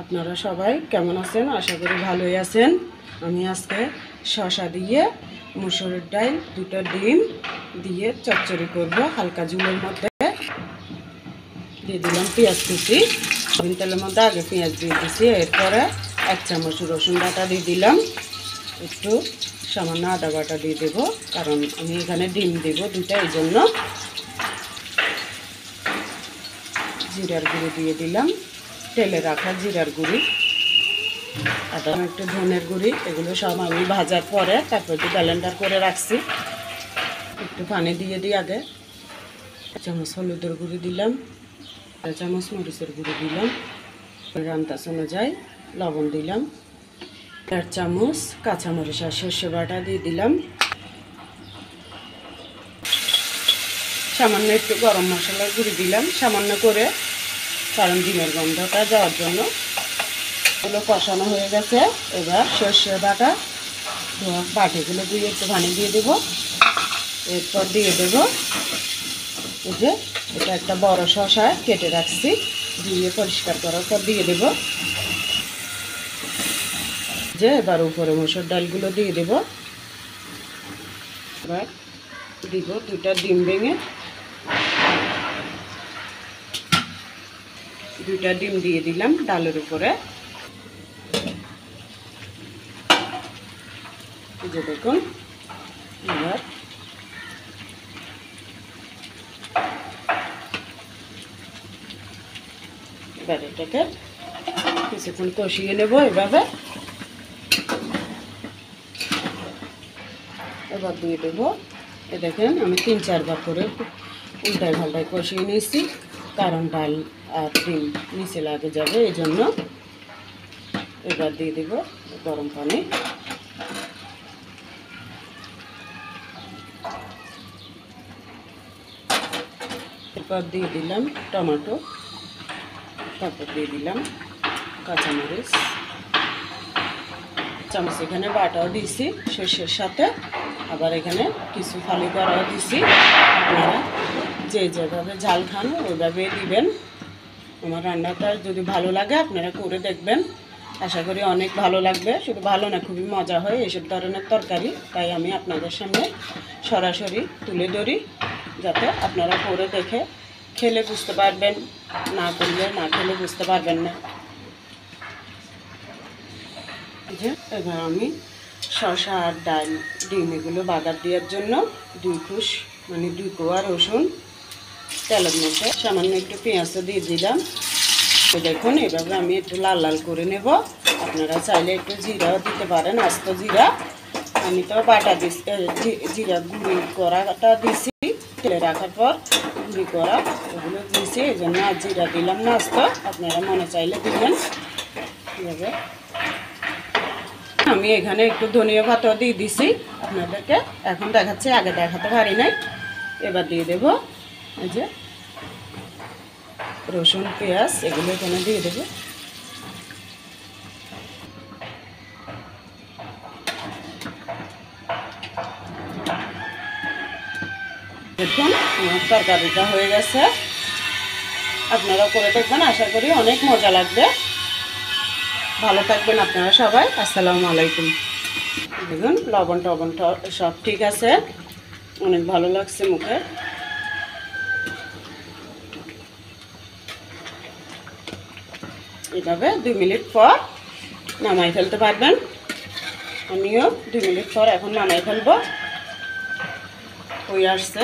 আপনারা সবাই কেমন আছেন? আশা করি ভালোই আছেন। আমি আজকে শসা দিয়ে মুসুরের ডাল, দুটো ডিম দিয়ে চচ্চড়ি করব। হালকা ঝুলের মধ্যে দিয়ে দিলাম পেঁয়াজ কুচি। সয়াবিন তেলের মধ্যে আগে পেঁয়াজ দিয়ে দিচ্ছি, এরপরে 1 চামচ রসুন বাটা দিয়ে দিলাম, একটু সামান্য আদা বাটা দিয়ে দেবো, কারণ আমি এখানে ডিম দেব দুটা, এই জন্য। জিরার গুঁড়ো দিয়ে দিলাম, তেলে রাখা জিরার গুঁড়ি, আদা, একটু ধনের গুঁড়ি, এগুলো সব আমি ভাজার পরে তারপর একটু ব্লেন্ডার করে রাখছি। একটু পানি দিয়ে দিই আগে। 1 চামচ হলুদের গুঁড়ি দিলাম, 1 চামচ মরিচের গুঁড়ি দিলাম, আন্দাজ অনুযায়ী লবণ দিলাম, 1 চামচ কাঁচামরিচ আর সর্ষে বাটা দিয়ে দিলাম, সামান্য একটু গরম মশলার গুঁড়ি দিলাম সামান্য করে, কারণ ডিমের গন্ধটা যাওয়ার জন্য। এগুলো কষানো হয়ে গেছে। এবার সর্ষে বাটা বাটিগুলো দিয়ে একটু পানি দিয়ে দেব, এরপর দিয়ে দেব এই যে এটা একটা বড় শসা কেটে রাখছি, দিয়ে পরিষ্কার করার পর দিয়ে দেব। যে এবার উপরে মসুর ডালগুলো দিয়ে দেব। এবার দিব 2টা ডিম ভেঙে, 2টা ডিম দিয়ে দিলাম ডালের উপরে। যে দেখুন, এবার এটাকে কিছুক্ষণ কষিয়ে নেব এভাবে। এবার দিয়ে দেবো, এ দেখেন আমি 3-4 বার করে উল্টায় পাল্টায় কষিয়ে নিয়েছি, কারণ ডাল আর ডিম নিচে লাগে যাবে, এই জন্য। এবার দিয়ে দেব গরম পানি, এরপর দিয়ে দিলাম টমেটো, তারপর দিয়ে দিলাম কাঁচামরিচ, চামচ এখানে বাটাও দিয়েছি সর্ষের সাথে, আবার এখানে কিছু ফালি করাও দিয়েছি। আপনারা যে যেভাবে ঝাল খান ওইভাবে দিবেন। আমার রান্নাটা যদি ভালো লাগে আপনারা করে দেখবেন, আশা করি অনেক ভালো লাগবে। শুধু ভালো না, খুবই মজা হয় এসব ধরনের তরকারি, তাই আমি আপনাদের সামনে সরাসরি তুলে ধরি, যাতে আপনারা করে দেখে খেলে বুঝতে পারবেন, না করলে না খেলে বুঝতে পারবেন না। যে এবার আমি শসা আর ডাল ডিম এগুলো বাগার দেওয়ার জন্য 2 কোয়া রসুন তেলের মধ্যে সামান্য একটু পেঁয়াজও দিয়ে দিলাম। তো দেখুন, এভাবে আমি একটু লাল লাল করে নেব। আপনারা চাইলে একটু জিরাও দিতে পারেন, আস্ত জিরা। আমি তো বাটা দিচ্ছি, জিরা গুঁড়ি করাটা দিছি, তেলে রাখার পর গুঁড়ি করা ওগুলো দিয়েছি, এই জন্য আর জিরা দিলাম না আস্ত। আপনারা মনে চাইলে দিবেন। এভাবে আমি এখানে একটু ধনিয়া পাতাও দিয়ে দিছি আপনাদেরকে, এখন দেখাচ্ছি, আগে দেখাতে পারি নাই। এবার দিয়ে দেব এই যে রসুন পেঁয়াজ, এগুলো এখানে দিয়ে দেব। দেখুন আমার তরকারিটা হয়ে গেছে। আপনারা করে দেখবেন, আশা করি অনেক মজা লাগবে। ভালো থাকবেন আপনারা সবাই। আসসালামু আলাইকুম। দেখুন লবণ টবণ সব ঠিক আছে, অনেক ভালো লাগছে মুখে। এভাবে 2 মিনিট পর নামাই ফেলতে পারবেন। আমিও 2 মিনিট পর এখন নামাই ফেলবো, হয়ে আসছে।